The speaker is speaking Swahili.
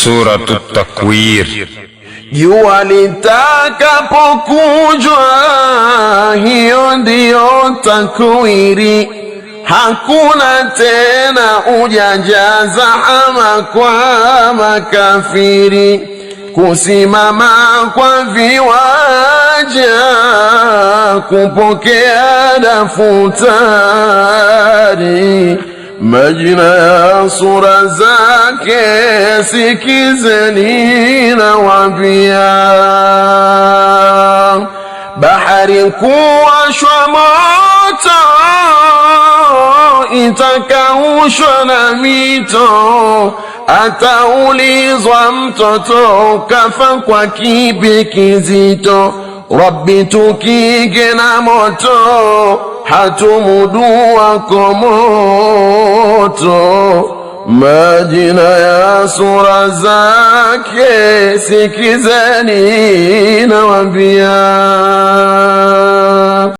Suratu Takwir. Jua litakapokujwa, hiyo ndiyo takwiri. Hakuna tena ujanja, zahama kwa makafiri. Kusimama kwa viwanja, kupokea daftari. Majina ya sura zake sikizeni nawaambia. Bahari kuwashwa moto, itakaushwa na mito. Ataulizwa mtoto, kafa kwa kipi kizito? Rabbi tukinge na moto, hatumudu wako moto. Majina ya sura zake sikizeni nawaambia.